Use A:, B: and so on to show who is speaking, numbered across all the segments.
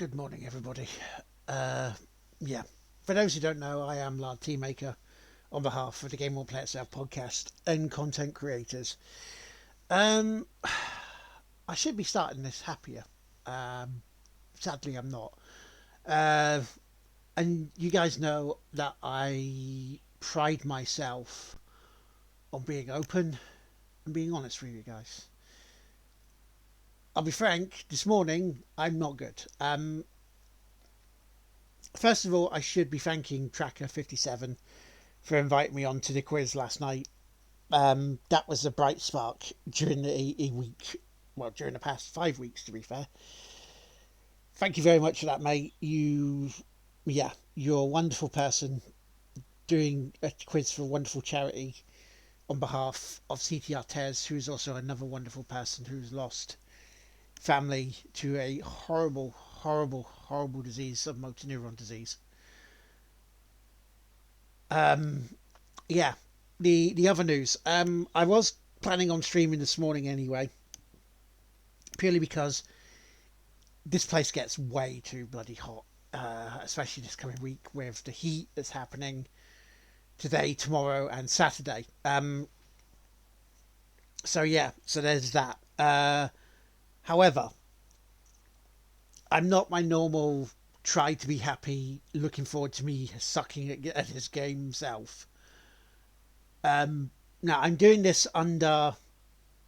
A: Good morning, everybody. Uh, yeah, for those who don't know, I am Lard Teamaker on behalf of the Game Won't Play Itself podcast and content creators. Um, I should be starting this happier. Um, Sadly, I'm not. Uh, and you guys know that I pride myself on being open and being honest with you guys. I'll be frank, this morning I'm not good. First of all, I should be thanking Tracker57 for inviting me on to the quiz last night. That was a bright spark during the week, well, during the past 5 weeks, to be fair. Thank you very much for that, mate. You're a wonderful person doing a quiz for a wonderful charity on behalf of CTR Tez, who's also another wonderful person who's lost family to a horrible, horrible, horrible disease of motor neuron disease. Um, yeah, the other news. I was planning on streaming this morning anyway, purely because this place gets way too bloody hot, especially this coming week with the heat that's happening today, tomorrow, and Saturday. So there's that. However, I'm not my normal try to be happy, looking forward to me sucking at his game self. Now I'm doing this under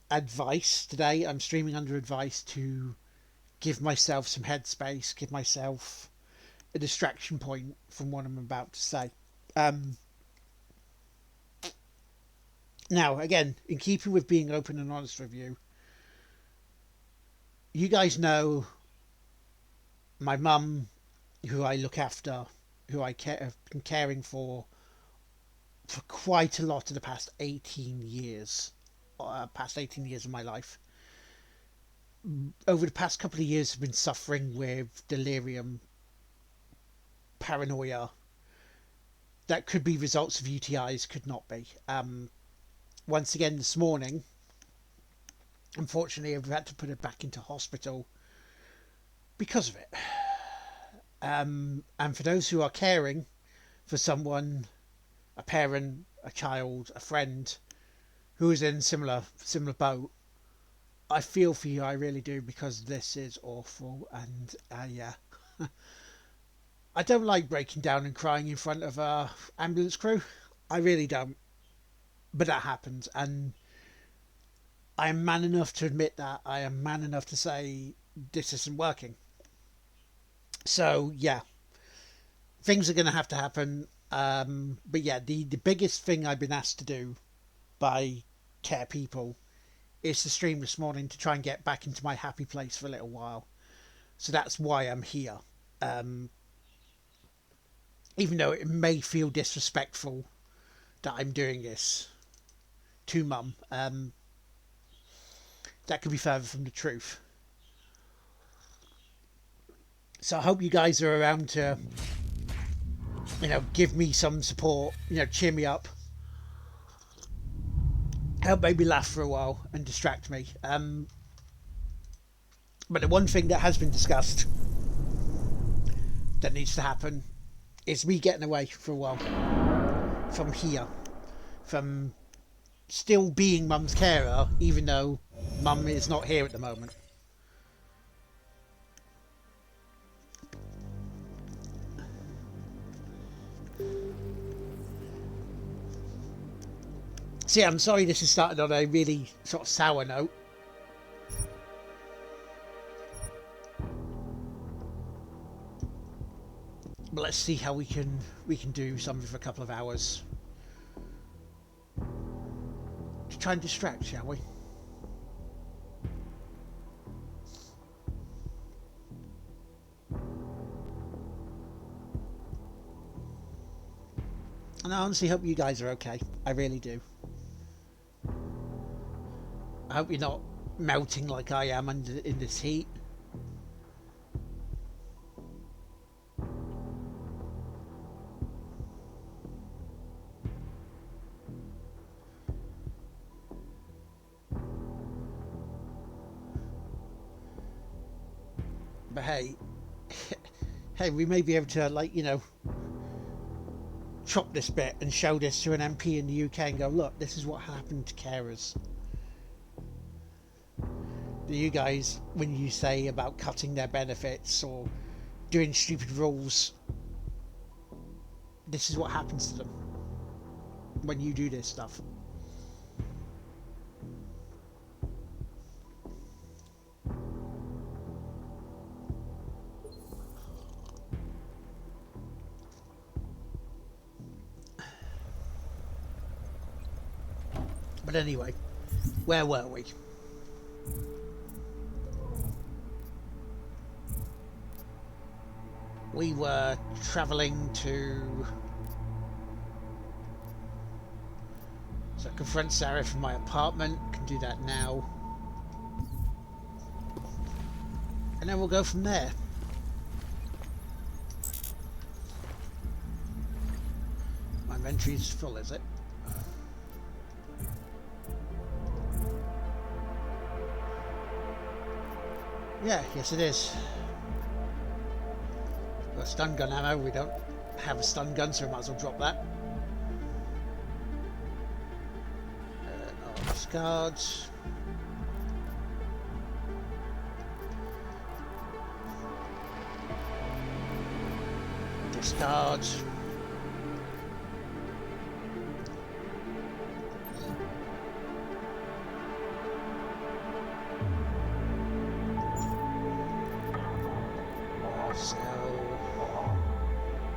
A: advice today. I'm streaming under advice to give myself some headspace, give myself a distraction point from what I'm about to say. Um, Now, again, in keeping with being open and honest with you, you guys know my mum, who I look after, who have been caring for quite a lot of the past 18 years of my life. Over the past couple of years, have been suffering with delirium, paranoia. That could be results of UTIs, could not be. Once again this morning, unfortunately, I've had to put her back into hospital because of it. And for those who are caring for someone, a parent, a child, a friend who is in similar boat, I feel for you. I really do, because this is awful. And yeah, I don't like breaking down and crying in front of a ambulance crew. I really don't. But that happens, and I am man enough to admit that. I am man enough to say this isn't working. So yeah, things are going to have to happen. But yeah, the biggest thing I've been asked to do by care people is to stream this morning to try and get back into my happy place for a little while. So that's why I'm here. Um, Even though it may feel disrespectful that I'm doing this to mum, that could be further from the truth. So I hope you guys are around to, give me some support, cheer me up, help make me laugh for a while and distract me. But the one thing that has been discussed that needs to happen is me getting away for a while from here, from still being mum's carer, even though mum is not here at the moment. See, I'm sorry this has started on a really sort of sour note. But let's see how we can do something for a couple of hours to try and distract, shall we? And I honestly hope you guys are okay. I really do. I hope you're not melting like I am in this heat. But hey, hey, we may be able to, like, chop this bit and show this to an MP in the UK and go, look, this is what happened to carers. Do you guys, when you say about cutting their benefits or doing stupid rules, this is what happens to them when you do this stuff. But anyway, where were we? We were travelling to... So confront Sarah from my apartment. Can do that now. And then we'll go from there. My inventory's full, is it? Yeah, yes it is. Got stun gun ammo. We don't have a stun gun, so we might as well drop that. Discards. Discards. So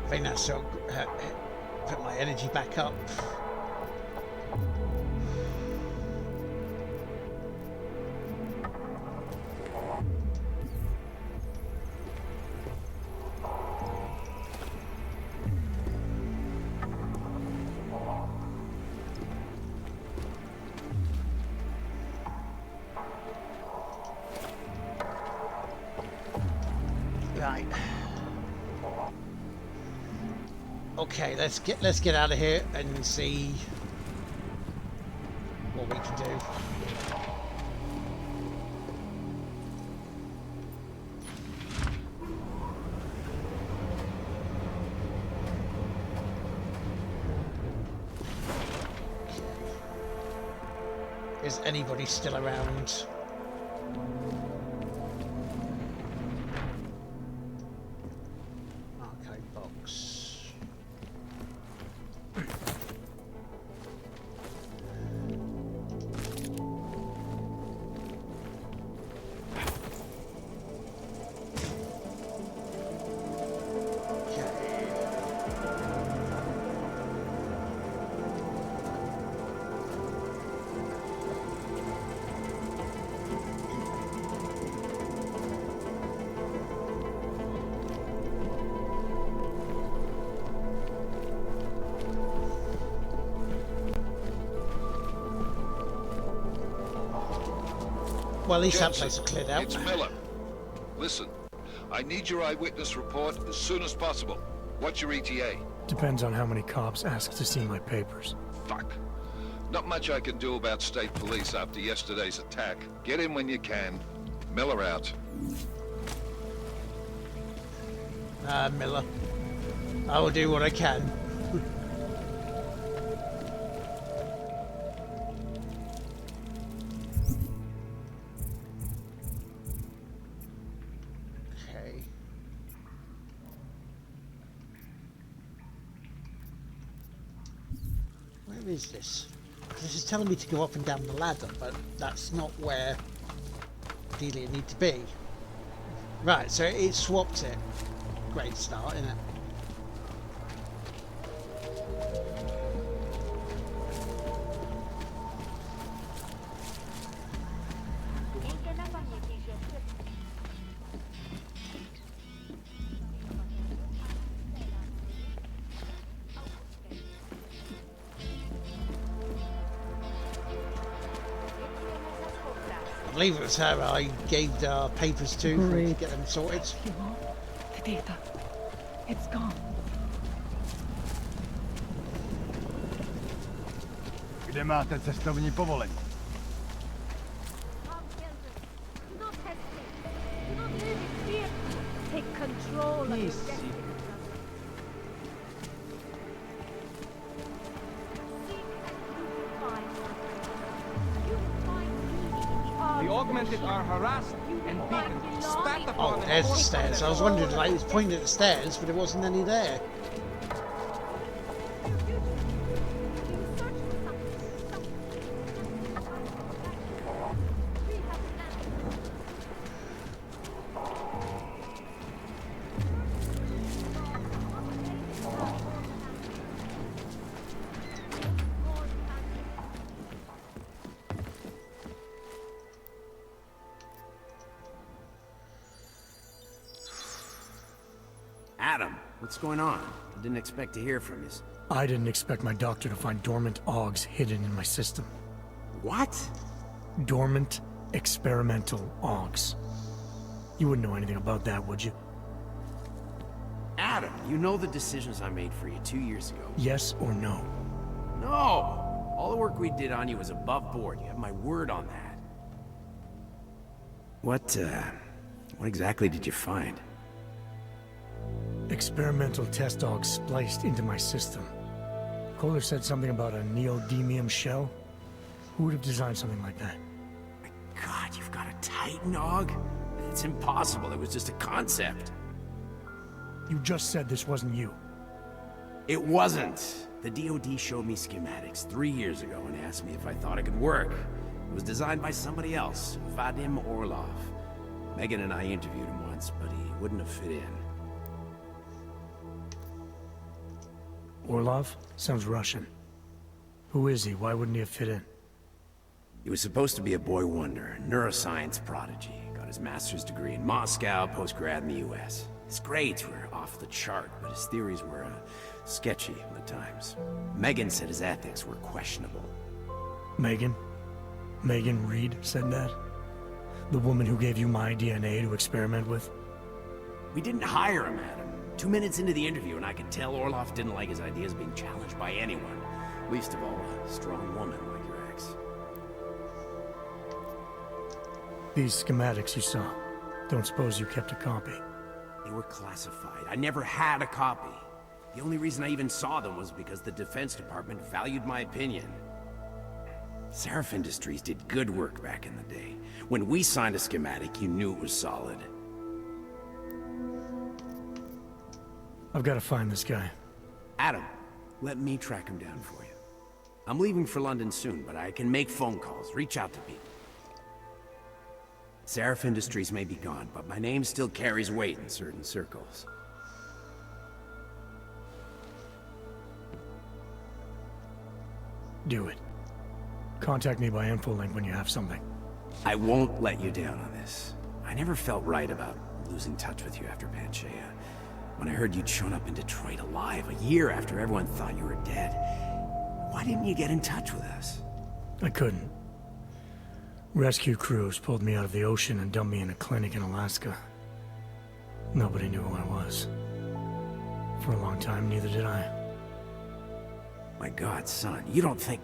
A: I think that's so put my energy back up. Right. Okay, let's get out of here and see what we can do. Is anybody still around? Well, at least that place is cleared out.
B: It's Miller. Listen, I need your eyewitness report as soon as possible. What's your ETA?
C: Depends on how many cops ask to see my papers.
B: Fuck. Not much I can do about state police after yesterday's attack. Get in when you can. Miller out.
A: Miller. I will do what I can. Okay. Where is this? This is telling me to go up and down the ladder, but that's not where ideally it needs to be. Right, so it swapped it. Great start, isn't it? I believe it was her I gave the papers to get them sorted.
D: The data. It's gone.
E: Kde máte cestovní povolení?
D: Take control of
F: The augmented are harassed and beaten, spat upon
A: Oh,
F: and
A: there's the
F: forced
A: stairs. I was wondering, like, he was pointing at the stairs, but there wasn't any there.
G: Adam, what's going on? I didn't expect to hear from you.
C: I didn't expect my doctor to find dormant augs hidden in my system.
G: What?
C: Dormant experimental augs. You wouldn't know anything about that, would you?
G: Adam, you know the decisions I made for you 2 years ago.
C: Yes or no?
G: No! All the work we did on you was above board. You have my word on that. What exactly did you find?
C: Experimental test augs spliced into my system. Kohler said something about a neodymium shell. Who would have designed something like that?
G: My God, you've got a Titan aug? It's impossible. It was just a concept.
C: You just said this wasn't you.
G: It wasn't. The DoD showed me schematics 3 years ago and asked me if I thought it could work. It was designed by somebody else, Vadim Orlov. Megan and I interviewed him once, but he wouldn't have fit in.
C: Orlov? Sounds Russian. Who is he? Why wouldn't he have fit in?
G: He was supposed to be a boy wonder, a neuroscience prodigy. Got his master's degree in Moscow, post-grad in the US. His grades were off the chart, but his theories were sketchy at times. Megan said his ethics were questionable.
C: Megan? Megan Reed said that? The woman who gave you my DNA to experiment with?
G: We didn't hire him, Adam. 2 minutes into the interview, and I could tell Orlov didn't like his ideas being challenged by anyone. Least of all, a strong woman like your ex.
C: These schematics you saw. Don't suppose you kept a copy?
G: They were classified. I never had a copy. The only reason I even saw them was because the Defense Department valued my opinion. Seraph Industries did good work back in the day. When we signed a schematic, you knew it was solid.
C: I've got to find this guy.
G: Adam, let me track him down for you. I'm leaving for London soon, but I can make phone calls, reach out to people. Seraph Industries may be gone, but my name still carries weight in certain circles.
C: Do it. Contact me by infolink when you have something.
G: I won't let you down on this. I never felt right about losing touch with you after Panchea. When I heard you'd shown up in Detroit alive a year after everyone thought you were dead, why didn't you get in touch with us?
C: I couldn't. Rescue crews pulled me out of the ocean and dumped me in a clinic in Alaska. Nobody knew who I was. For a long time, neither did I.
G: My God, son, you don't think...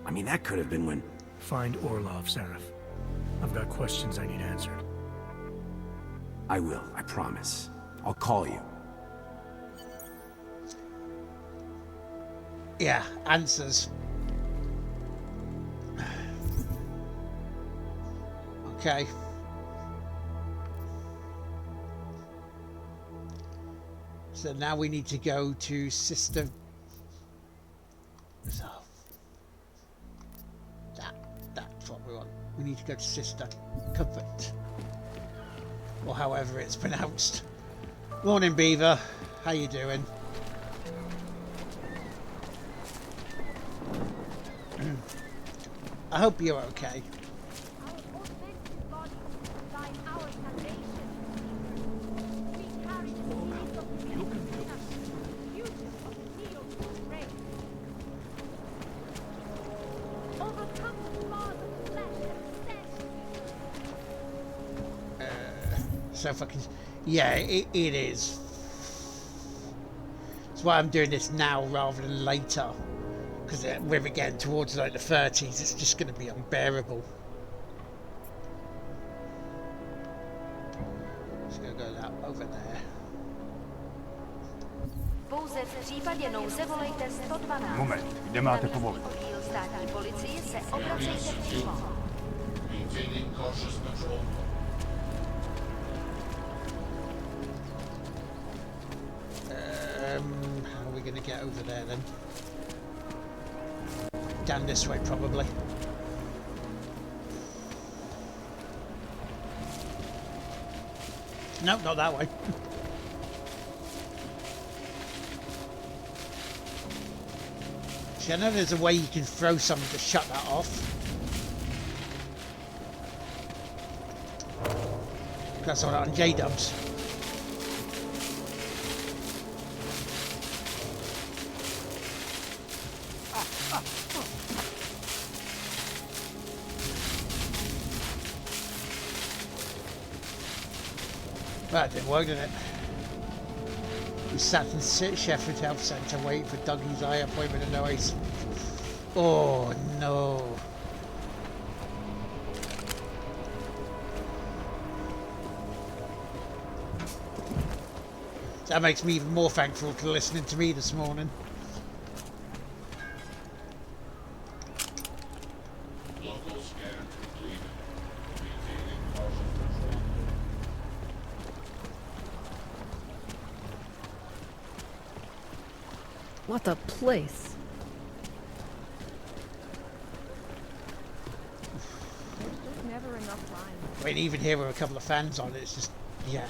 G: I mean, that could have been when...
C: Find Orlov, Seraph. I've got questions I need answered.
G: I will, I promise. I'll call you.
A: Yeah, answers. Okay. So now we need to go to Sister... So... That's what we want. We need to go to Sister Comfort. Or however it's pronounced. Morning, Beaver. How you doing? I hope you're okay. So fucking... Yeah, it is. That's why I'm doing this now rather than later. Because with it getting towards like the 30s, it's just going to be unbearable. Just going to go that over there.
H: Pouze v případě nouze volejte 112.
E: Moment, kde máte
H: Na
E: povolení?
H: místní oddíl státní policie se obracejte přímo.
A: How are we going to get over there then? Down this way, probably. No, not that way. See, I know there's a way you can throw something to shut that off. That's all that on J-dubs. That didn't work, did it? We sat in Sheffield Health Centre waiting for Dougie's eye appointment and no ace. Oh no. That makes me even more thankful for listening to me this morning.
D: What a place. There's never enough time.
A: I mean, even here with a couple of fans on, it's just, yeah.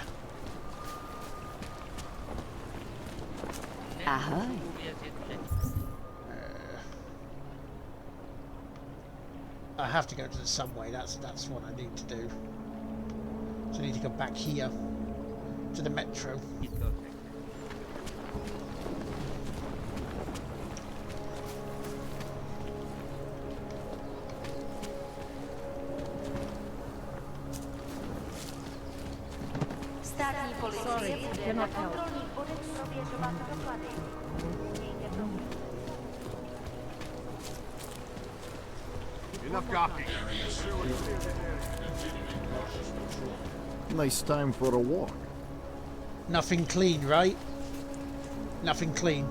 A: I have to go to the subway. That's what I need to do. So I need to go back here to the metro.
H: Státní policie bude na kontrolních bodech prověřovat doklady.
E: Enough gawking.
I: Nice time for a walk.
A: Nothing clean, right? Nothing clean.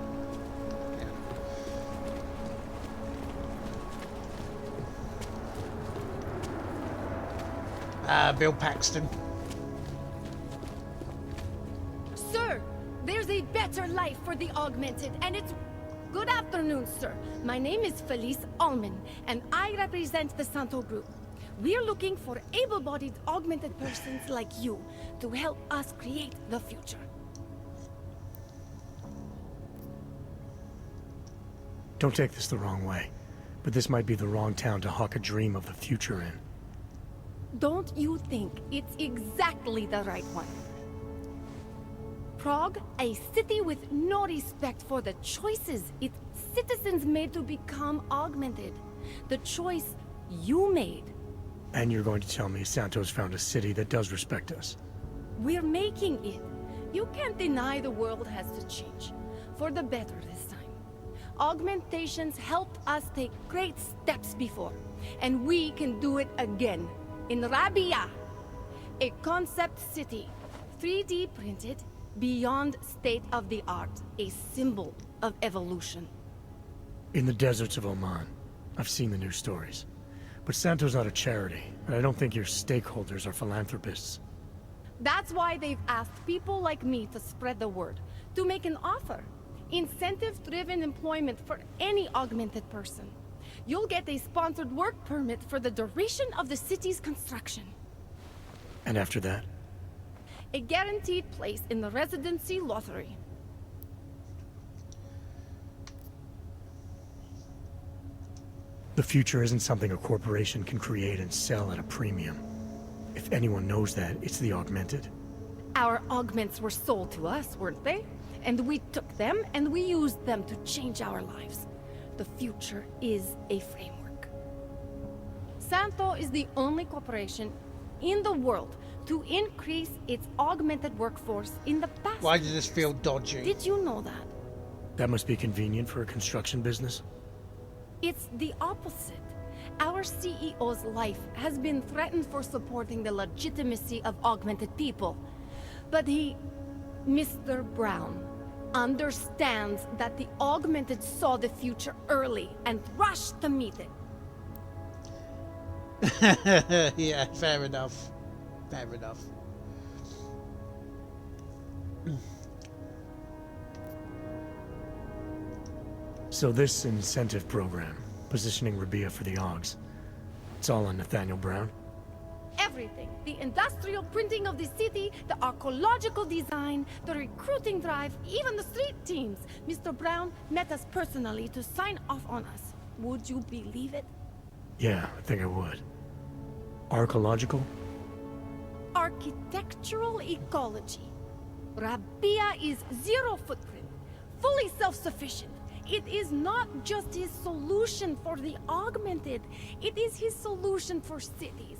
A: Bill Paxton.
J: Sir, there's a better life for the augmented, and it's... Good afternoon, sir. My name is Felice Allman, and I represent the Santo Group. We're looking for able-bodied augmented persons like you to help us create the future.
C: Don't take this the wrong way, but this might be the wrong town to hawk a dream of the future in.
J: Don't you think it's exactly the right one? Prague, a city with no respect for the choices its citizens made to become augmented. The choice you made.
C: And you're going to tell me Santos found a city that does respect us?
J: We're making it. You can't deny the world has to change. For the better this time. Augmentations helped us take great steps before. And we can do it again. In Rabia. A concept city. 3D printed. Beyond state-of-the-art, a symbol of evolution.
C: In the deserts of Oman. I've seen the news stories. But Santo's not a charity, and I don't think your stakeholders are philanthropists.
J: That's why they've asked people like me to spread the word, to make an offer. Incentive-driven employment for any augmented person. You'll get a sponsored work permit for the duration of the city's construction.
C: And after that?
J: A guaranteed place in the residency lottery.
C: The future isn't something a corporation can create and sell at a premium. If anyone knows that, it's the augmented.
J: Our augments were sold to us, weren't they? And we took them and we used them to change our lives. The future is a framework. Santo is the only corporation in the world to increase its augmented workforce in the past.
A: Why does this feel dodgy?
J: Did you know that?
C: That must be convenient for a construction business.
J: It's the opposite. Our CEO's life has been threatened for supporting the legitimacy of augmented people. But he... Mr. Brown understands that the Augmented saw the future early and rushed to meet it.
A: Yeah, fair enough. Fair enough.
C: So this incentive program, positioning Rabia for the Augs, it's all on Nathaniel Brown?
J: Everything. The industrial printing of the city, the archaeological design, the recruiting drive, even the street teams. Mr. Brown met us personally to sign off on us. Would you believe it?
C: Yeah, I think I would. Archaeological?
J: Architectural ecology. Rabia is zero footprint, fully self-sufficient. It is not just his solution for the Augmented, it is his solution for cities.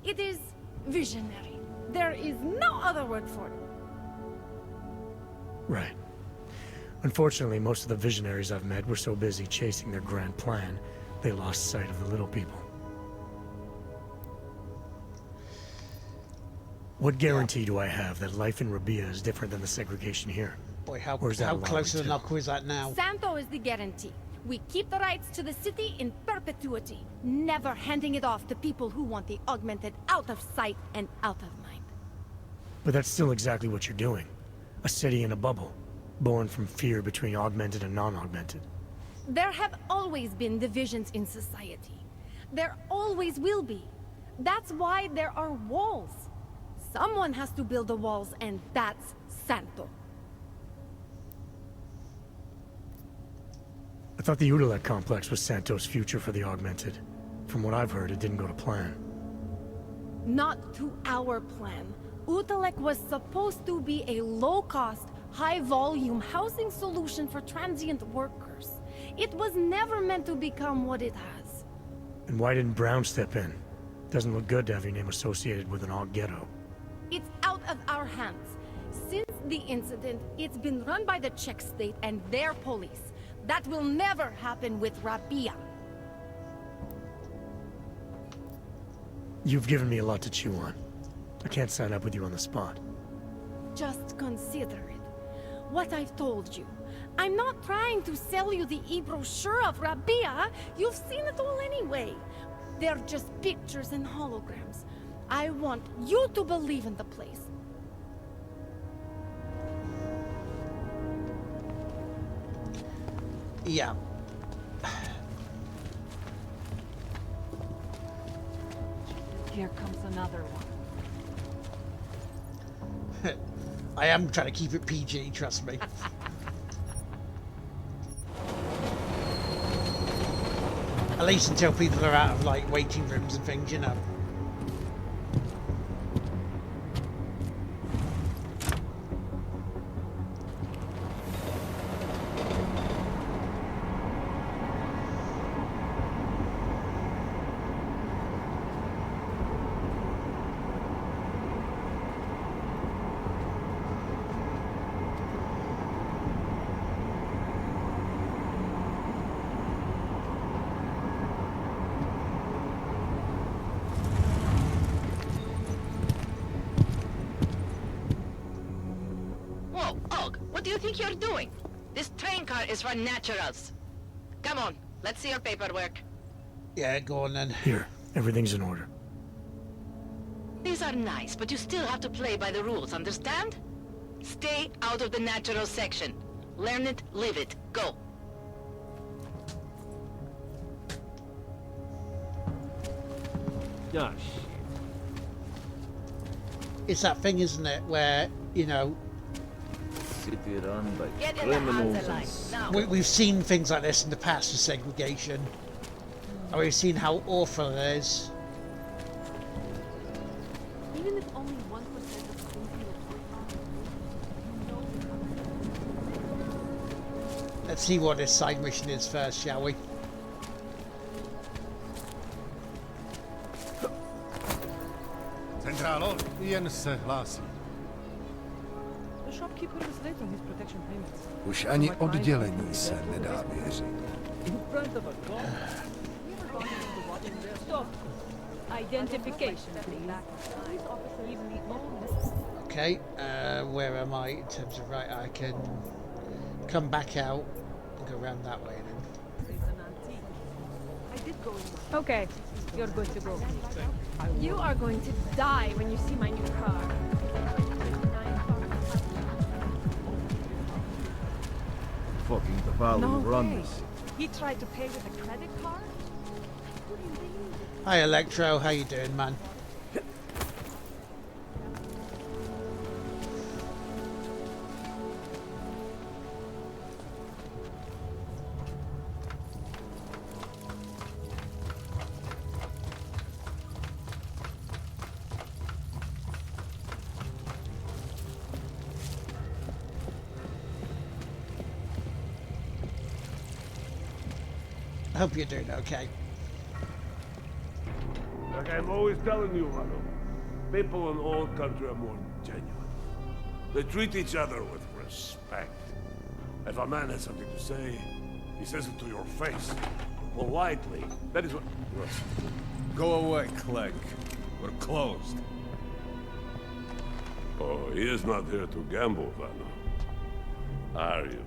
J: It is visionary. There is no other word for it.
C: Right. Unfortunately, most of the visionaries I've met were so busy chasing their grand plan, they lost sight of the little people. What guarantee do I have that life in Rabia is different than the segregation here?
A: Boy, how
C: that
A: close to the
C: allowed me to?
A: knuckle is that now?
J: Santo is the guarantee. We keep the rights to the city in perpetuity, never handing it off to people who want the Augmented out of sight and out of mind.
C: But that's still exactly what you're doing. A city in a bubble, born from fear between augmented and non-augmented.
J: There have always been divisions in society. There always will be. That's why there are walls. Someone has to build the walls, and that's Santo.
C: I thought the Udalek complex was Santo's future for the augmented. From what I've heard, it didn't go to plan.
J: Not to our plan. Utalek was supposed to be a low-cost, high-volume housing solution for transient workers. It was never meant to become what it has.
C: And why didn't Brown step in? Doesn't look good to have your name associated with an Aug ghetto.
J: It's out of our hands. Since the incident, it's been run by the Czech state and their police. That will never happen with Rabia.
C: You've given me a lot to chew on. I can't sign up with you on the spot.
J: Just consider it. What I've told you. I'm not trying to sell you the e-brochure of Rabia. You've seen it all anyway. They're just pictures and holograms. I want you to believe in the place.
A: Yeah.
H: Here comes another one.
A: I am trying to keep it PG, trust me. At least until people are out of, like, waiting rooms and things, you know.
I: Whoa, Og, what do you think you're doing? This train car is for naturals. Come on, let's see your paperwork.
A: Yeah, go on then.
C: Here, everything's in order.
I: These are nice, but you still have to play by the rules, understand? Stay out of the natural section. Learn it, live it. Go.
K: Oh, shit.
A: It's that thing, isn't it, where, you know,
K: City run by
I: Get in the
K: criminals
I: Hansa line,
K: and...
I: now.
A: we've seen things like this in the past with segregation. And we've seen how awful it is.
D: Even if only 1% of the things you report on,
A: Let's see what this side mission is first, shall we?
E: Centralo, jen se hlásí.
D: the shopkeeper was late on his protection payments.
E: Už ani oddělení se nedá věřit.
K: In front of a car?
D: Stop. Identification, please.
A: Okay, where am I in terms of right? I can. come back out and go around that way then.
D: Okay, you're good to go.
J: You are going to die when you see my new car.
K: Fucking the value
D: No
K: run
D: way.
K: this.
D: He tried to pay with a credit card?
A: Hi Electro, how you doing, man? I hope you're doing okay.
L: Like I'm always telling you, Rano, people in old country are more genuine. They treat each other with respect. If a man has something to say, he says it to your face. Politely. That is what... Yes.
E: Go away, Clegg. We're closed.
L: Oh, he is not here to gamble, Vano. Are you?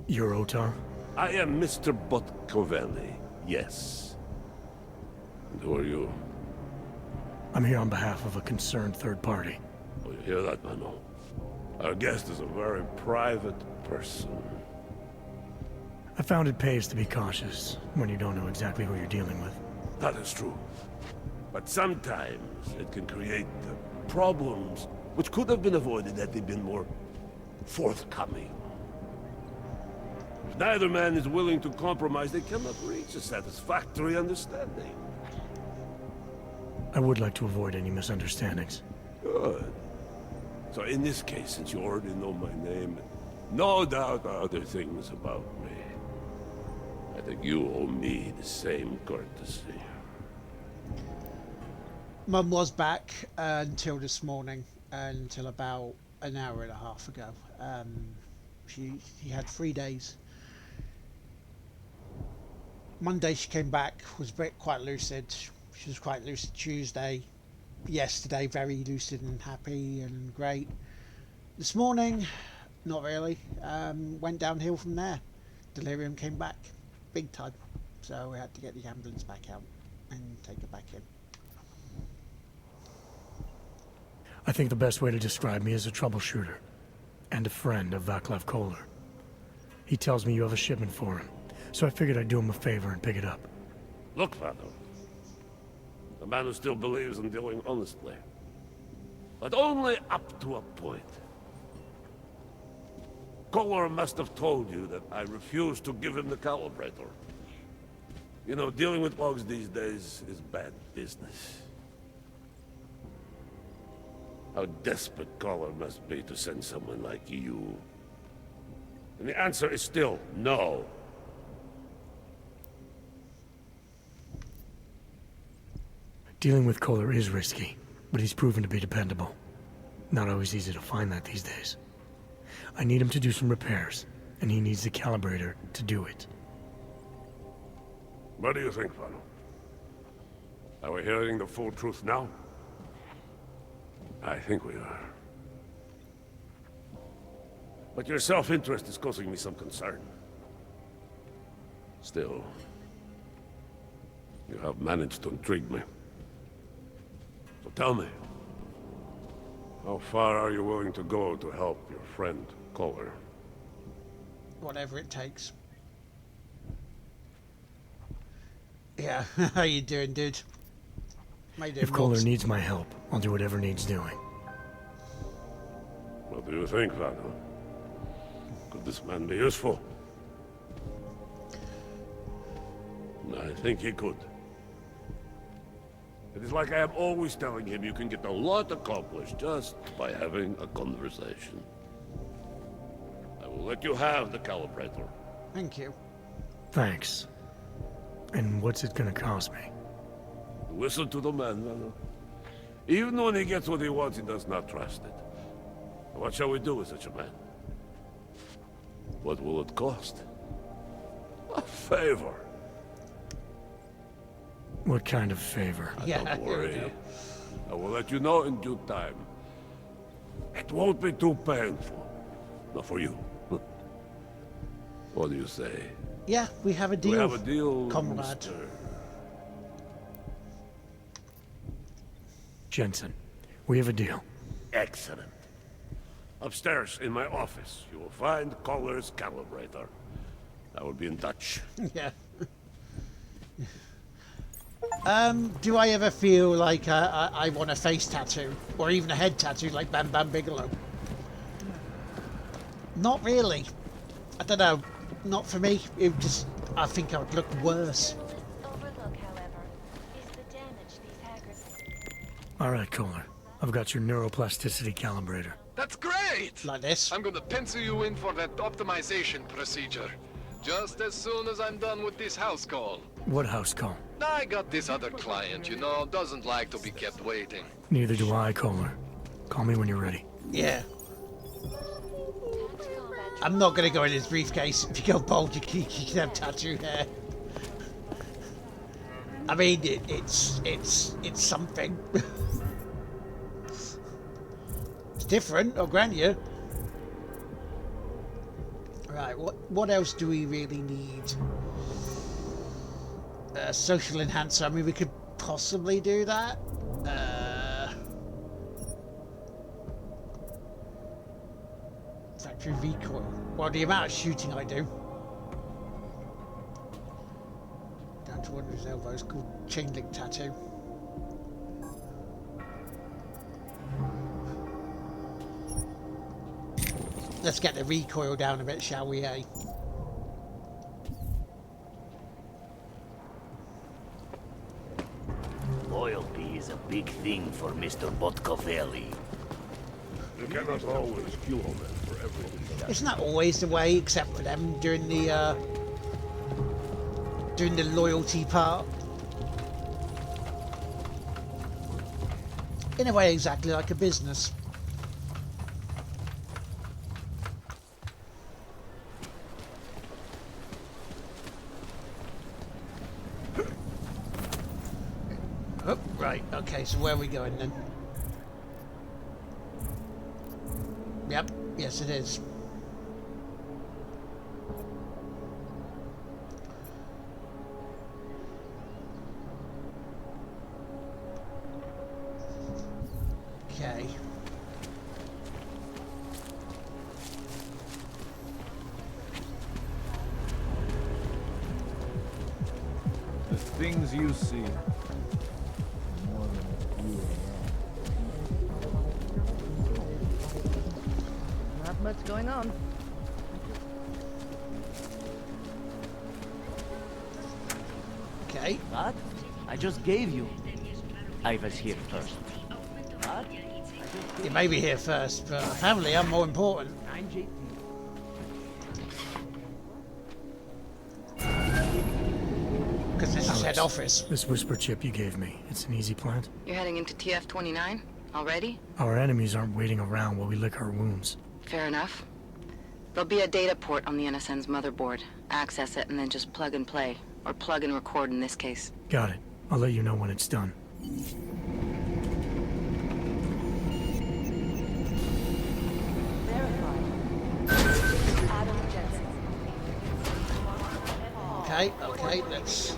C: You're Otar?
L: I am Mr. Botkovelli, yes. And who are you?
C: I'm here on behalf of a concerned third party.
L: Oh, you hear that, Mano? Our guest is a very private person.
C: I found it pays to be cautious when you don't know exactly who you're dealing with.
L: That is true. But sometimes it can create problems which could have been avoided had they been more forthcoming. If neither man is willing to compromise, they cannot reach a satisfactory understanding.
C: I would like to avoid any misunderstandings.
L: Good. So in this case, since you already know my name, no doubt other things about me, I think you owe me the same courtesy.
A: Mum was back until this morning, until about an hour and a half ago. She had 3 days. Monday she came back, was quite lucid. She was quite lucid Tuesday. Yesterday, very lucid and happy and great. This morning, not really. Went downhill from there. Delirium came back, big time. So we had to get the ambulance back out and take her back in.
C: I think the best way to describe me is a troubleshooter and a friend of Vaclav Kohler. He tells me you have a shipment for him, so I figured I'd do him a favor and pick it up.
L: Look, Vado. A man who still believes in dealing honestly. But only up to a point. Kohler must have told you that I refused to give him the calibrator. You know, dealing with logs these days is bad business. How desperate Kohler must be to send someone like you. And the answer is still no.
C: Dealing with Kohler is risky, but he's proven to be dependable. Not always easy to find that these days. I need him to do some repairs, and he needs the calibrator to do it.
L: What do you think, Vano? Are we hearing the full truth now? I think we are. But your self-interest is causing me some concern. Still, you have managed to intrigue me. So tell me, how far are you willing to go to help your friend, Kohler?
A: Whatever it takes. Yeah, how you doing, dude? How you doing,
C: If Kohler
A: Morgs?
C: needs my help, I'll do whatever needs doing.
L: What do you think, Vano? Could this man be useful? I think he could. It is like I am always telling him, you can get a lot accomplished just by having a conversation. I will let you have the calibrator.
A: Thank you.
C: Thanks. And what's it gonna cost me?
L: Listen to the man, Vano. Even when he gets what he wants, he does not trust it. What shall we do with such a man? What will it cost? A favor.
C: What kind of favor?
A: Yeah,
L: Don't
A: here we
L: worry.
A: go.
L: I will let you know in due time. It won't be too painful. Not for you. What do you say?
A: Yeah, we have a deal.
L: We have a deal,
A: comrade.
L: Mr.
C: Jensen, we have a deal.
L: Excellent. Upstairs in my office, you will find Collar's calibrator. I will be in touch.
A: Yeah. Do I ever feel like I want a face tattoo? Or even a head tattoo like Bam Bam Bigelow? Not really. I don't know. Not for me. It just... I think I would look worse.
C: Alright, Kohler. I've got your neuroplasticity calibrator.
M: That's great!
A: Like this?
M: I'm gonna pencil you in for that optimization procedure. Just as soon as I'm done with this house call.
C: What house call?
M: I got this other client, you know, doesn't like to be kept waiting.
C: Neither do I, Kohler. Call me when you're ready.
A: Yeah. I'm not going to go in his briefcase. If you go bald, you can have tattooed hair. I mean, it's something. It's different, I'll grant you. Right, what else do we really need? Social enhancer. I mean, we could possibly do that. Factory recoil. Well, the amount of shooting I do. Down to one of his elbows, called chain link tattoo. Let's get the recoil down a bit, shall we, eh?
N: Loyalty is a big thing for Mr. Botkovelli.
L: You cannot always kill them for everything.
A: It's not always the way, except for them doing the loyalty part. In a way, exactly like a business. Oh, right, okay, so where are we going then? Yep, yes it is. Okay.
K: The things you see. More than you
D: Not much going on.
A: Okay.
N: What? I just gave you. I was here first. What?
A: You may be here first, but apparently I'm more important.
N: I'm JT.
A: Because this is head office.
C: This whisper chip you gave me, it's an easy plant?
I: You're heading into TF-29 already?
C: Our enemies aren't waiting around while we lick our wounds.
I: Fair enough. There'll be a data port on the NSN's motherboard. Access it and then just plug and play. Or plug and record in this case.
C: Got it. I'll let you know when it's done.
A: Okay, okay, let's...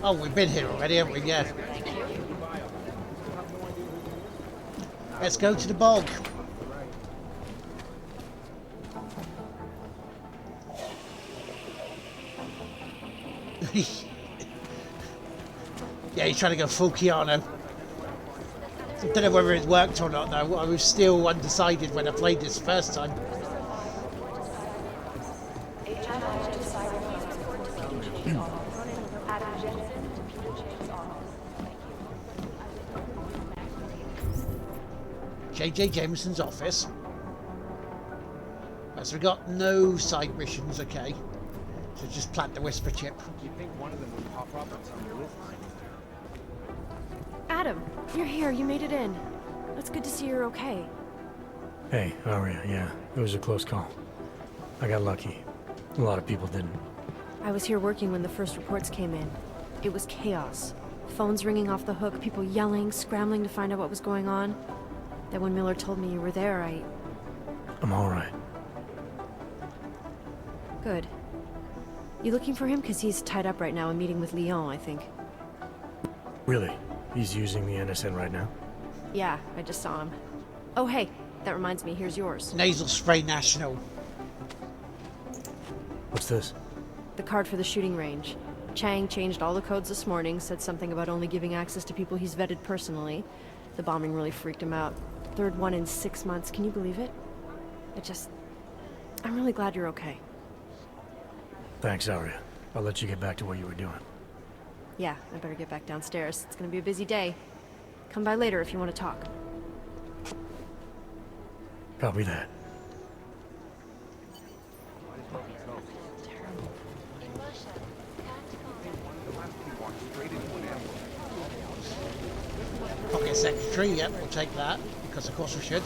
A: Oh, we've been here already, haven't we? Yeah. Let's go to the bog. Yeah, he's trying to go full Keanu. I don't know whether it worked or not, though. I was still undecided when I played this first time. J.J. Jameson's office. Right, so we got no side missions, okay. So just plant the whisper chip.
F: You think one of them would pop up on some list?
O: Adam, you're here. You made it in. It's good to see you're okay.
C: Hey, how are you? Yeah, it was a close call. I got lucky. A lot of people didn't.
O: I was here working when the first reports came in. It was chaos. Phones ringing off the hook, people yelling, scrambling to find out what was going on. Then when Miller told me you were there,
C: I'm all right.
O: I...
C: Thanks. I'll be fine.
O: Thanks.
C: I'll be fine.
O: Good. You looking for him? Because he's tied up right now and meeting with Leon, I think.
C: Really? He's using the NSN right now?
O: Yeah, I just saw him. Oh, hey, that reminds me, here's yours.
A: Nasal spray national.
C: What's this?
O: The card for the shooting range. Chang changed all the codes this morning, said something about only giving access to people he's vetted personally. The bombing really freaked him out. Third one in 6 months, can you believe it? I'm really glad you're okay.
C: Thanks, Aria. I'll let you get back to what you were doing.
O: Yeah, I better get back downstairs. It's gonna be a busy day. Come by later if you want to talk.
C: Copy that.
A: Pocket secretary, yep, we'll take that, because of course we should.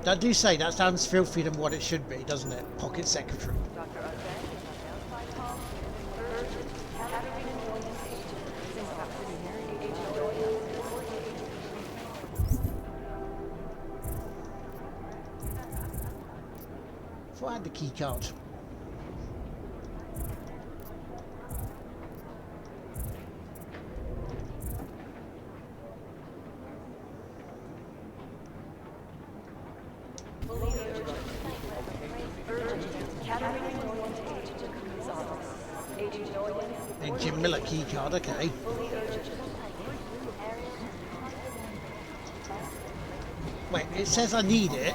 A: I do say that sounds filthier than what it should be, doesn't it? Pocket secretary. If I had the key card. And Jim Miller key card, okay. Wait, it says I need it.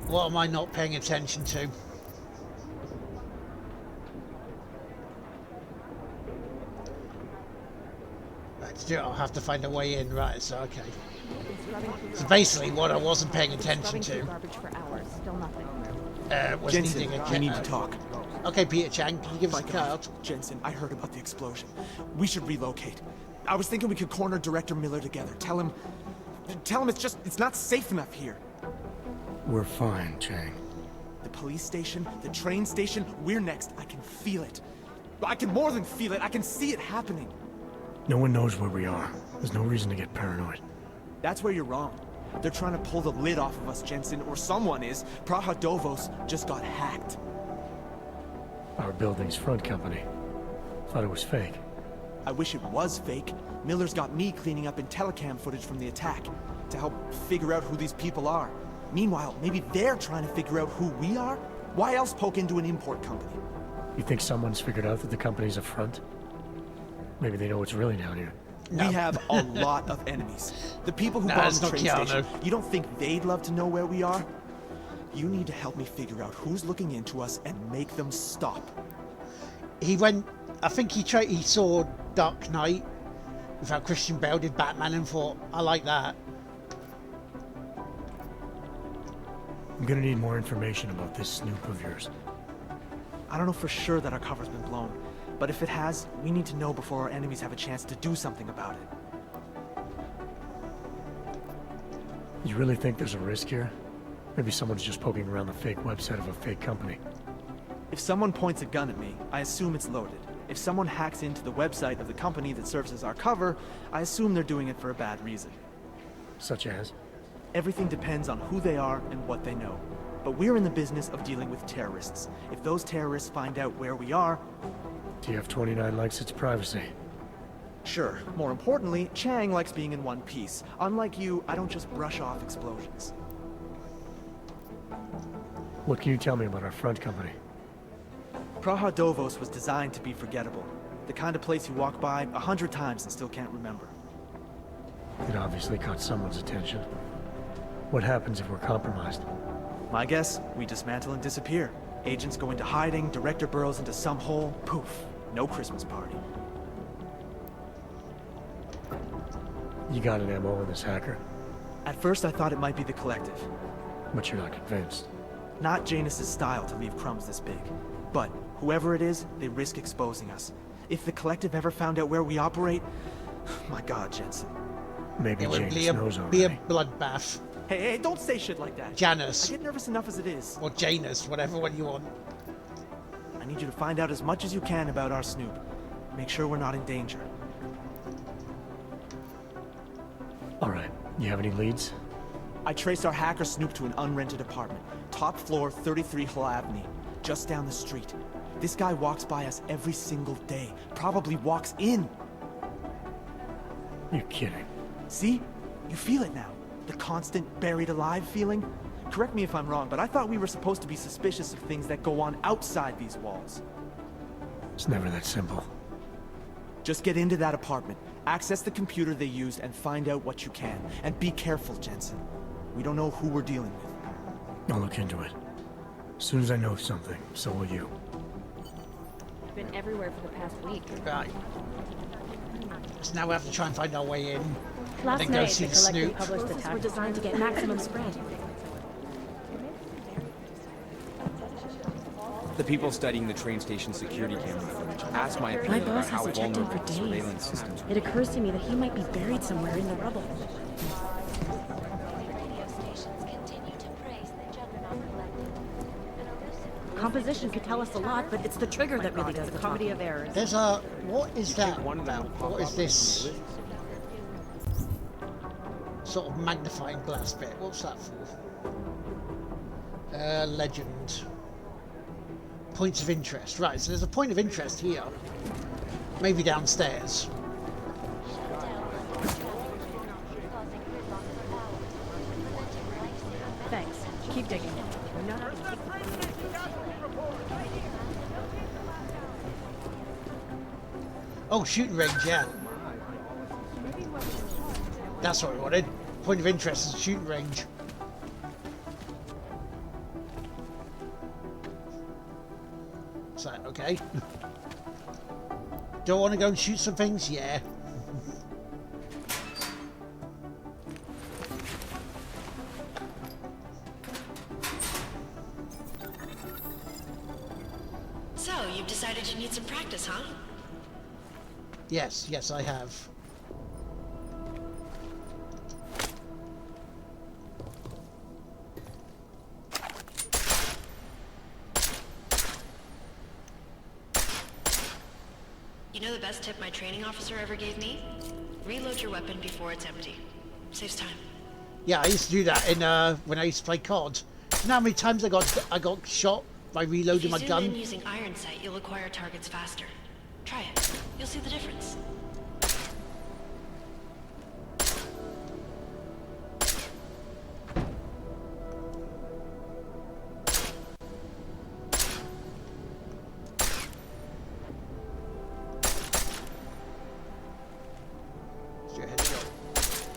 A: What am I not paying attention to? I'll have to find a way in, right, so okay. So basically what I wasn't paying attention to was
P: Jensen,
A: needing a
P: we need to talk.
A: Okay, Peter Chang, can you give us a card?
P: Jensen, I heard about the explosion. We should relocate. I was thinking we could corner Director Miller together. Tell him it's not safe enough here.
C: We're fine, Chang.
P: The police station, the train station, we're next. I can feel it. I can more than feel it. I can see it happening.
C: No one knows where we are. There's no reason to get paranoid.
P: That's where you're wrong. They're trying to pull the lid off of us, Jensen, or someone is. Praha Dovos just got hacked.
C: Our building's front company. Thought it was fake.
P: I wish it was fake. Miller's got me cleaning up IntelliCam footage from the attack to help figure out who these people are. Meanwhile, maybe they're trying to figure out who we are? Why else poke into an import company?
C: You think someone's figured out that the company's a front? Maybe they know what's really down here.
P: No. We have a lot of enemies. The people who bombed the train station. You don't think they'd love to know where we are? You need to help me figure out who's looking into us and make them stop.
A: He went... I think he saw Dark Knight with how Christian Bale did Batman and thought, I like that.
C: I'm gonna need more information about this snoop of yours.
P: I don't know for sure that our cover's been blown, but if it has, we need to know before our enemies have a chance to do something about it.
C: You really think there's a risk here? Maybe someone's just poking around the fake website of a fake company.
P: If someone points a gun at me, I assume it's loaded. If someone hacks into the website of the company that serves as our cover, I assume they're doing it for a bad reason.
C: Such as?
P: Everything depends on who they are and what they know. But we're in the business of dealing with terrorists. If those terrorists find out where we are...
C: TF-29 likes its privacy.
P: Sure. More importantly, Chang likes being in one piece. Unlike you, I don't just brush off explosions.
C: What can you tell me about our front company?
P: Praha Dovos was designed to be forgettable. The kind of place you walk by 100 times and still can't remember.
C: It obviously caught someone's attention. What happens if we're compromised?
P: My guess, we dismantle and disappear. Agents go into hiding, Director burrows into some hole, poof, no Christmas party.
C: You got an MO in this hacker?
P: At first I thought it might be the Collective.
C: But you're not convinced?
P: Not Janus's style to leave crumbs this big. But whoever it is, they risk exposing us. If the Collective ever found out where we operate... My God, Jensen.
C: Maybe
A: it would
C: Janus knows
A: be a
C: already.
A: bloodbath.
P: Hey, don't say shit like that.
A: Janus.
P: I get nervous enough as it is.
A: Or Janus, whatever one you want.
P: I need you to find out as much as you can about our Snoop. Make sure we're not in danger.
C: Alright, you have any leads?
P: I traced our hacker snoop to an unrented apartment. Top floor, 33 Hull Avenue. Just down the street. This guy walks by us every single day. Probably walks in.
C: You're kidding.
P: See? You feel it now. The constant buried alive feeling. Correct me if I'm wrong, but I thought we were supposed to be suspicious of things that go on outside these walls.
C: It's never that simple.
P: Just get into that apartment, access the computer they used, and find out what you can. And be careful, Jensen. We don't know who we're dealing with.
C: I'll look into it. As soon as I know something, so will you.
O: I've been everywhere for the past week.
A: Right. So now we have to try and find our way in.
O: Last
A: and then
O: night,
A: go see
O: the
A: the
O: collective
A: Snoop.
O: published the
H: Were designed to get maximum spread.
Q: The people studying the train station security camera footage asked my
H: My
Q: opinion about
H: boss
Q: how
H: hasn't checked in
Q: vulnerable
H: for
Q: the
H: days.
Q: surveillance systems
H: It occurs to me that he might be buried somewhere in the rubble. Composition could tell us a lot, but it's the trigger that really does the comedy of errors.
A: There's a... What is that about? What is this sort of magnifying glass bit? What's that for? Legend. Points of interest. Right, so there's a point of interest here. Maybe downstairs.
H: Thanks. Keep digging.
A: Oh, shooting range, yeah. That's what we wanted. Point of interest is shooting range. So, okay. Do I want to go and shoot some things? Yeah.
R: So, you've decided you need some practice, huh?
A: Yes, yes, I have.
R: You know the best tip my training officer ever gave me? Reload your weapon before it's empty. Saves time.
A: Yeah, I used to do that in when I used to play COD. You know how many times I got shot by reloading my
R: If you
A: gun?
R: zoom in using iron sight, you'll acquire targets faster. Try it. You'll see the difference.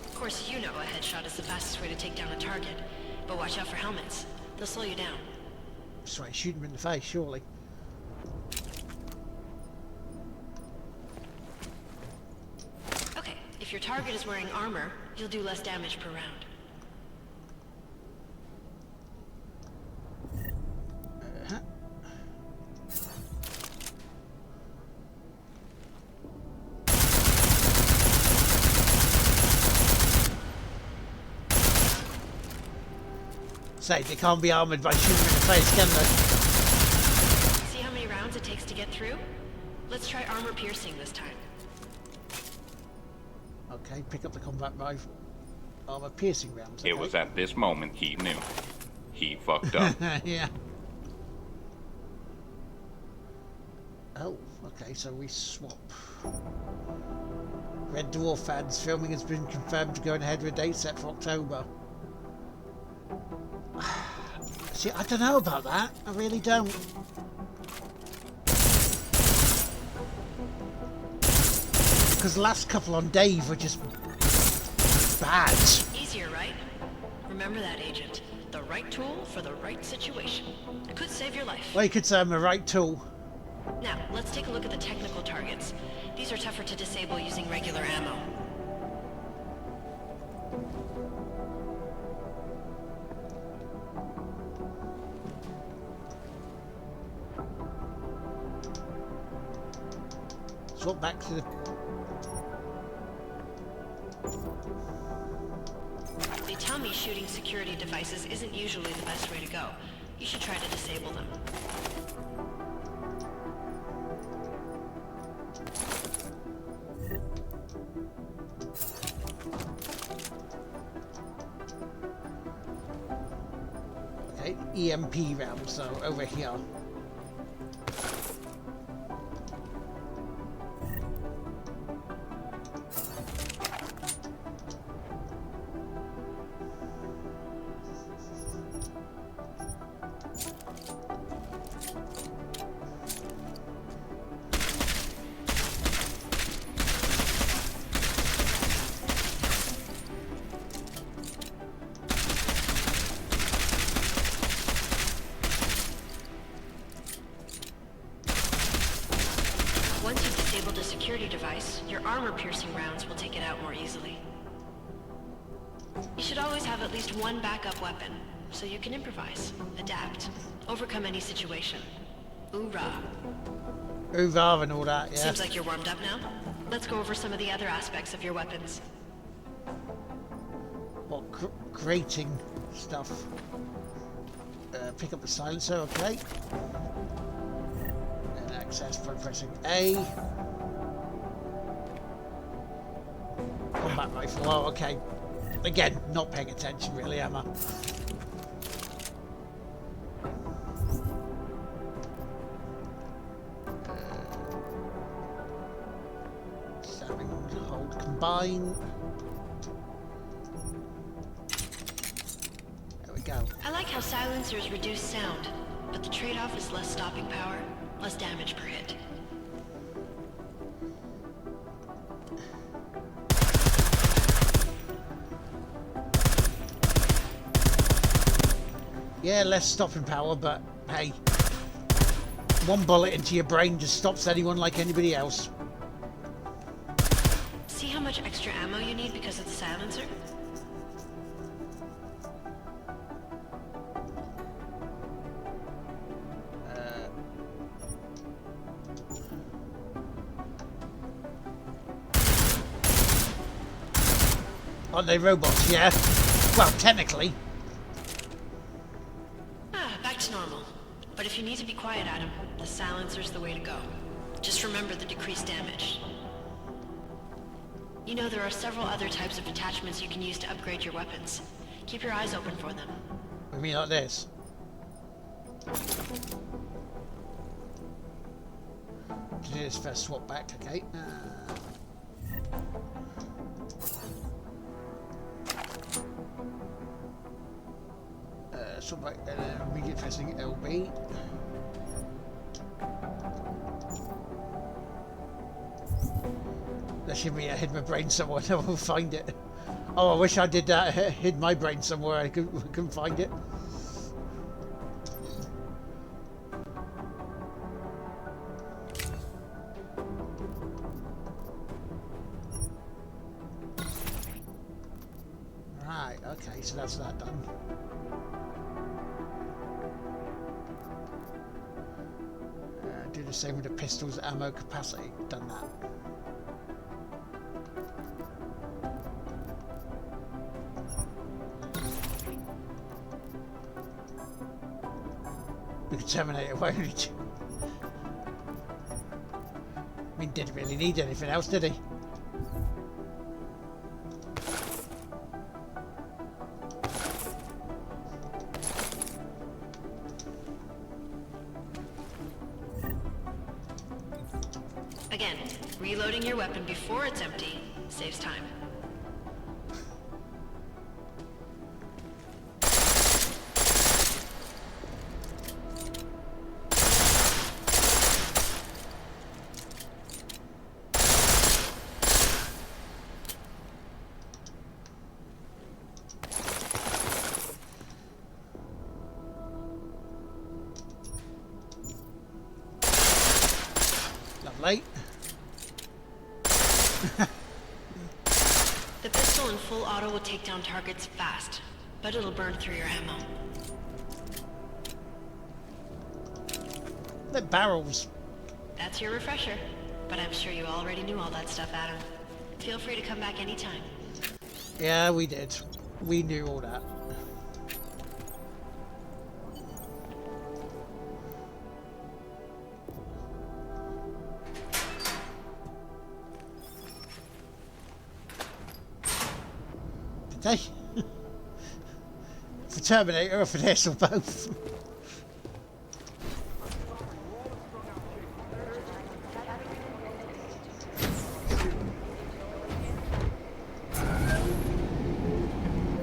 R: Of course, you know a headshot is the fastest way to take down a target. But watch out for helmets. They'll slow you down.
A: Just try and shoot him in the face, surely.
R: Okay, if your target is wearing armor, you'll do less damage per round.
A: Say, they can't be armoured by shooting him in the face, can they?
R: See how many rounds it takes to get through? Let's try armor piercing this time.
A: Okay, pick up the combat rifle. Armour piercing rounds. Okay.
S: It was at this moment he knew. He fucked up.
A: Yeah. Oh, okay, so we swap. Red Dwarf fans, filming has been confirmed to go ahead with a date set for October. See, I don't know about that. I really don't. Because the last couple on Dave were just bad.
R: Easier, right? Remember that, Agent. The right tool for the right situation. It could save your life.
A: Well, you could say I'm a right tool.
R: Now, let's take a look at the technical targets. These are tougher to disable using regular ammo.
A: Swap back to the...
R: They tell me shooting security devices isn't usually the best way to go. You should try to disable them.
A: Okay, EMP round, so over here.
R: Once you've disabled a security device, your armor-piercing rounds will take it out more easily. You should always have at least one backup weapon, so you can improvise, adapt, overcome any situation. Hoorah!
A: Hoorah and all that, yeah.
R: Seems like you're warmed up now. Let's go over some of the other aspects of your weapons.
A: What, creating stuff. Pick up the silencer, okay. And access by pressing A. Combat rifle, oh, okay. Again, not paying attention really, am I? Stabbing, hold, combine. There we go.
R: I like how silencers reduce sound, but the trade-off is less stopping power, less damage per hit.
A: Yeah, less stopping power, but hey, one bullet into your brain just stops anyone like anybody else.
R: See how much extra ammo you need because of the silencer?
A: Aren't they robots? Yeah. Well, technically.
R: Back to normal. But if you need to be quiet, Adam, the silencer's the way to go. Just remember the decreased damage. You know, there are several other types of attachments you can use to upgrade your weapons. Keep your eyes open for them.
A: I mean, like this. To do this first, swap back, okay. Swap back, and then immediate pressing LB. That should be I hid my brain somewhere. I will find it. Oh, I wish I did that. Hid my brain somewhere. I couldn't find it. Right. Okay. So that's that done. Do the same with the pistol's ammo capacity. Done that. We could terminate it, won't we? I mean, didn't really need anything else, did he?
R: Again, reloading your weapon before it's empty saves time.
A: Lovely.
R: The pistol in full auto will take down targets fast, but it'll burn through your ammo.
A: The barrels.
R: That's your refresher, but I'm sure you already knew all that stuff, Adam. Feel free to come back anytime.
A: Yeah, we did. We knew all that. Did they? For Terminator or for this or both.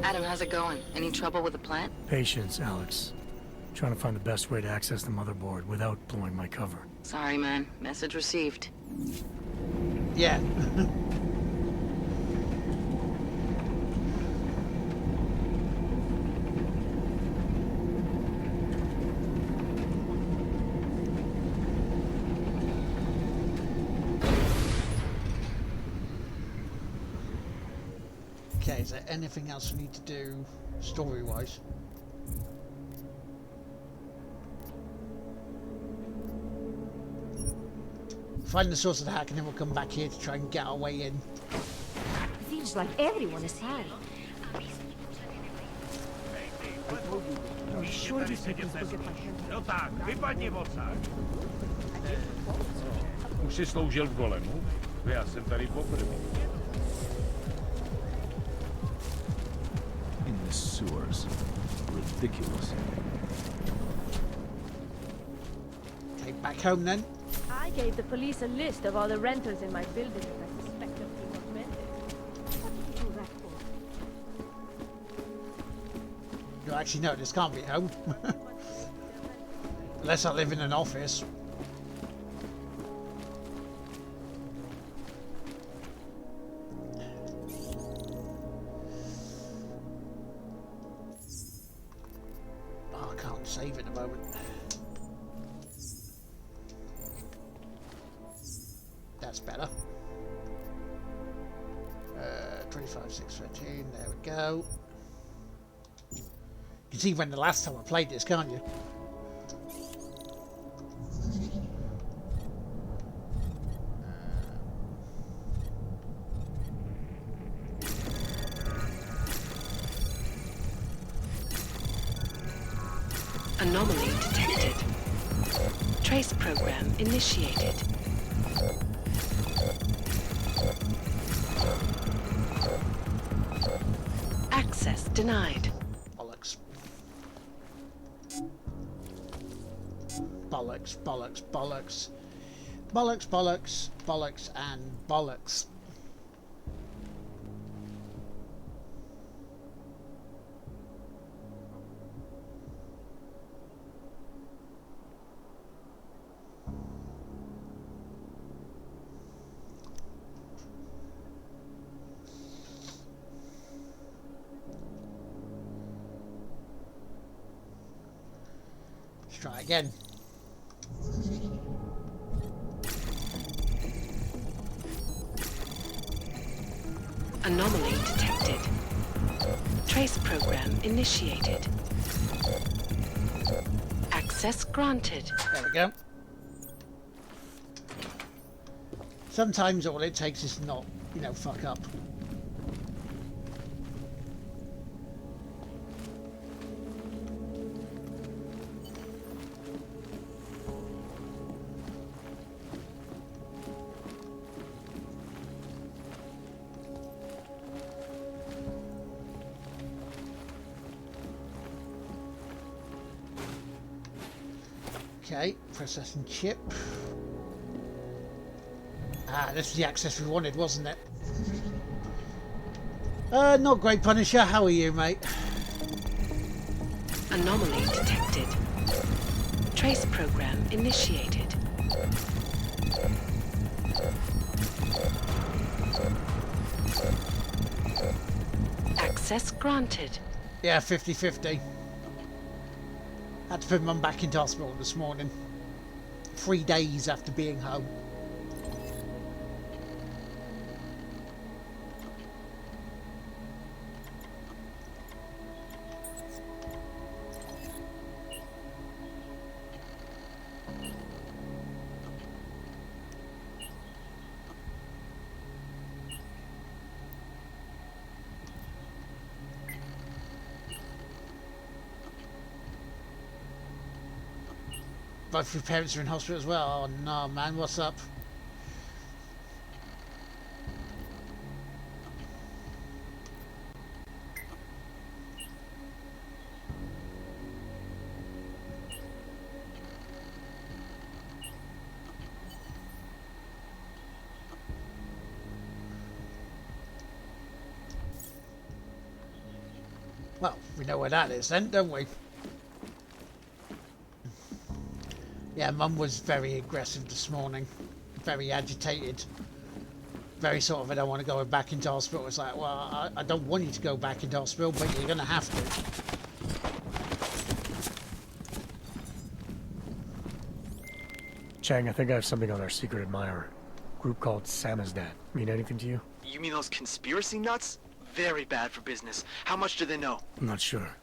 I: Adam, how's it going? Any trouble with the plant?
C: Patience, Alex. Trying to find the best way to access the motherboard without blowing my cover.
I: Sorry, man. Message received.
A: Yeah. Okay, is there anything else we need to do story-wise? Find the source of the hack and then we'll come back here to try and get our way in.
H: Feels like everyone is high. I'm sure these people will get my hand.
L: No tak, vypadni odsaď. Už si sloužil v golemu? Já jsem tady poprvé.
K: In the sewers. Ridiculous.
A: Okay, back home then.
D: I gave the police a list of all the renters in my building that I suspect of being augmented. What did you do that for?
A: No, actually, no, this can't be home. Unless I live in an office. Oh, I can't save at the moment. That's better. 25, 6, 13, there we go. You can see when the last time I played this, can't you?
I: Anomaly detected. Trace program initiated. Access denied.
A: Bollocks. Bollocks, bollocks, bollocks. Bollocks, bollocks, bollocks, and bollocks. Let's try again.
I: Anomaly detected. Trace program initiated. Access granted.
A: There we go. Sometimes all it takes is not, you know, fuck up. Okay, processing chip. Ah, this is the access we wanted, wasn't it? Not great, Punisher. How are you, mate?
I: Anomaly detected. Trace program initiated. Access granted.
A: Yeah, 50-50. Had to put Mum back into hospital this morning. 3 days after being home. Both your parents are in hospital as well. Oh no, man, what's up? Well, we know where that is then, don't we? Yeah, Mum was very aggressive this morning. Very agitated. Very sort of, I don't want to go back into hospital. It's like, well, I don't want you to go back into hospital, but you're going to have to.
C: Chang, I think I have something on our secret admirer. Group called Samizdat. Mean anything to you?
P: You mean those conspiracy nuts? Very bad for business. How much do they know?
C: I'm not sure.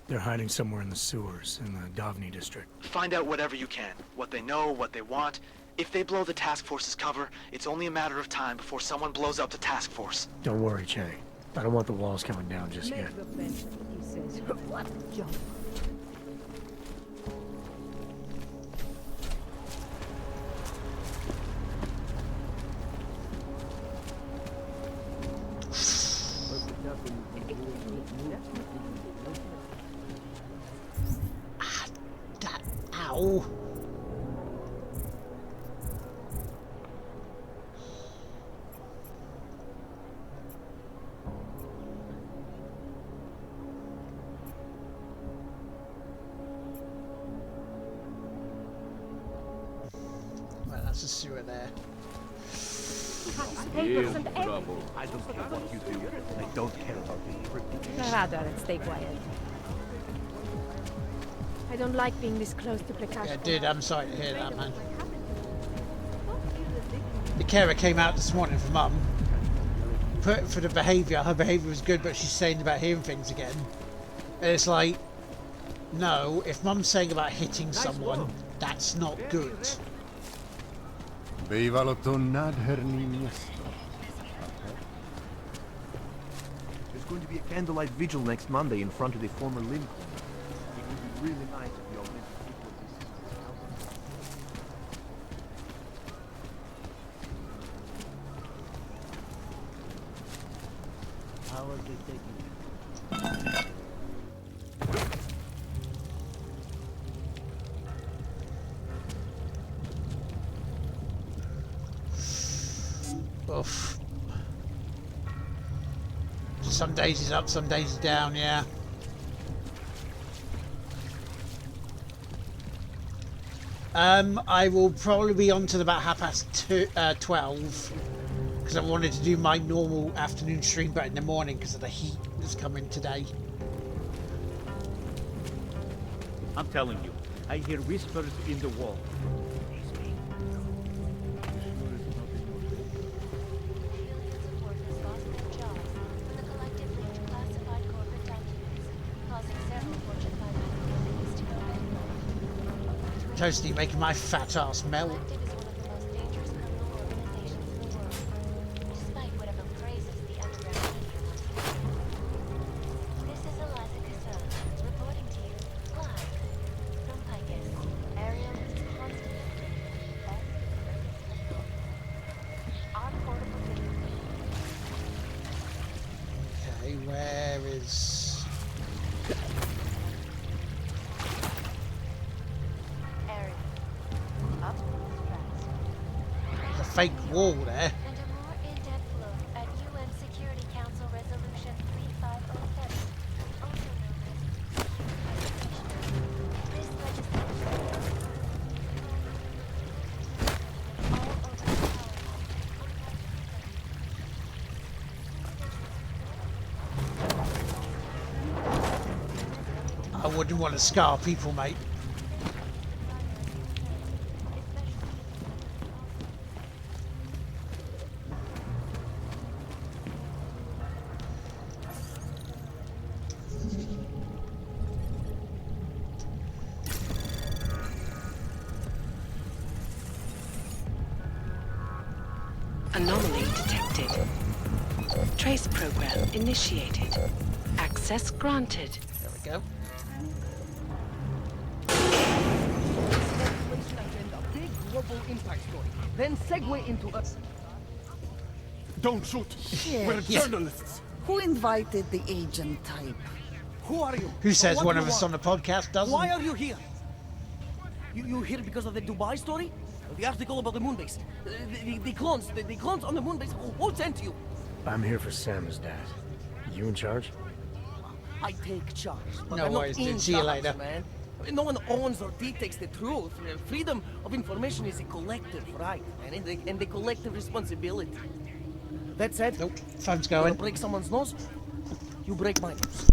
C: They're hiding somewhere in the sewers in the Davni district.
P: Find out whatever you can. What they know, what they want. If they blow the task force's cover, it's only a matter of time before someone blows up the task force.
C: Don't worry, Chang. I don't want the walls coming down just yet.
D: What junk?
A: Ow. Right, that's a sewer there.
K: Here's trouble. I don't care what you do. I don't care about being ridiculous.
D: Rather, stay quiet. I don't like being this close to Plekash.
A: Yeah, dude, I'm sorry to hear that, man. The carer came out this morning for Mum. Put for the behaviour. Her behaviour was good, but she's saying about hearing things again. And it's like, no, if Mum's saying about hitting someone, that's not good.
K: Viva l'autunno, niñas.
T: There's going to be a candlelight vigil next Monday in front of the former Lincoln. It would be really nice if you all did people this. How are they taking it?
A: Oof. Some days he's up, some days he's down, yeah. I will probably be on till about 12 because I wanted to do my normal afternoon stream, but in the morning because of the heat that's coming today.
N: I'm telling you, I hear whispers in the wall.
A: Toasty making my fat ass melt. Okay, where is... fake wall there.
U: And a more in-depth look at UN Security Council Resolution 3507, also known as this legislation
A: I wouldn't want to scar people, mate.
I: Anomaly detected. Trace program initiated. Access granted.
A: There we go.
F: Big global impact story. Then segue into us. Don't shoot.
V: Yes.
F: We're journalists.
V: Who invited the agent type?
F: Who are you?
A: Who says
F: What
A: one
F: do
A: of
F: you
A: us
F: want?
A: on the podcast doesn't?
F: Why are you here? You here because of the Dubai story? The article about the moon base? The clones? The clones on the moon base? Who sent you?
C: I'm here for Samizdat. You in charge?
F: I take charge, but
A: No
F: I'm not
A: worries,
F: in
A: dude. See you
F: charge,
A: later.
F: man. No one owns or dictates the truth. Freedom of information is a collective right, man, and a collective responsibility. That said,
A: nope, phone's
F: you wanna
A: going.
F: break someone's nose? You break my nose.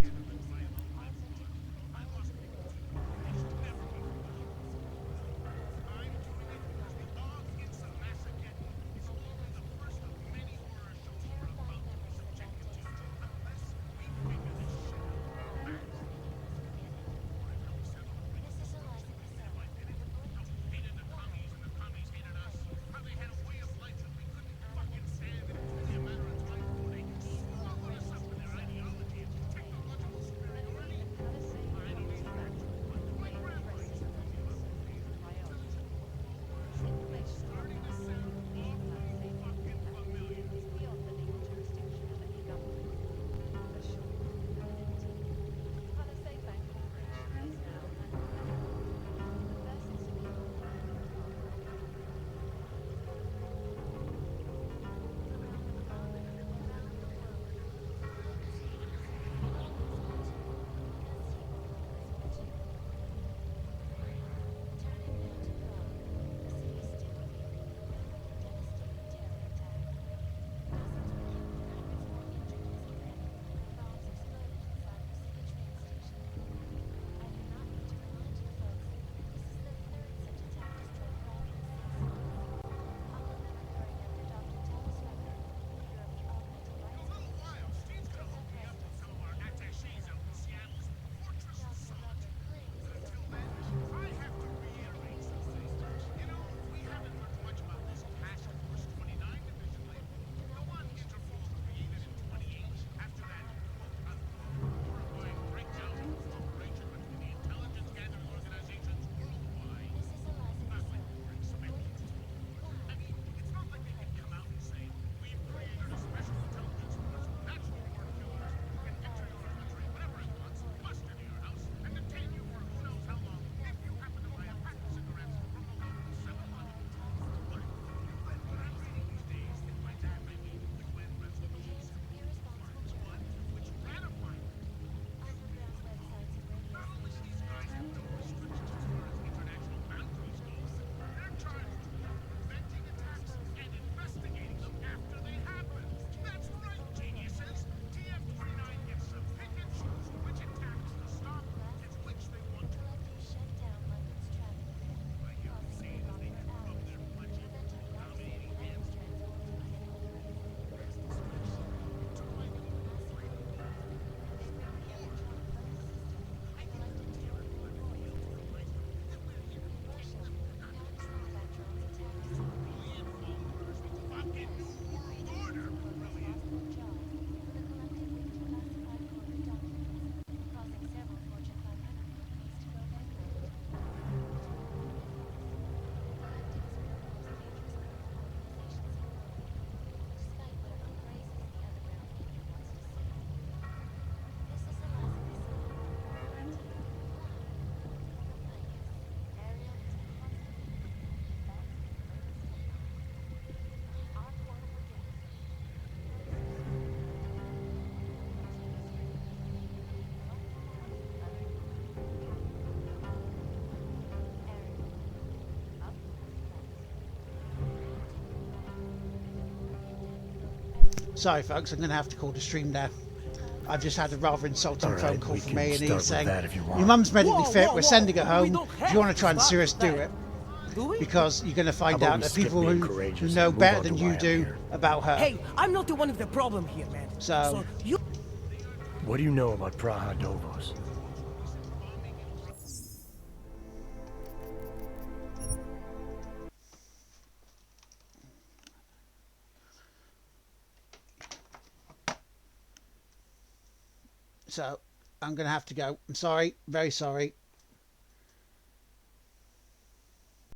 A: Sorry, folks, I'm going to have to call the stream now. I've just had a rather insulting phone call from me, and he's saying, your mum's medically fit, we're sending her home. If you want to try and sue us, do it. Because you're going to find out that people who know better than you do about her.
F: Hey, I'm not the one with the problem here, man.
A: So
F: you...
C: What do you know about Praha Dovos?
A: So I'm going to have to go. I'm sorry, very sorry.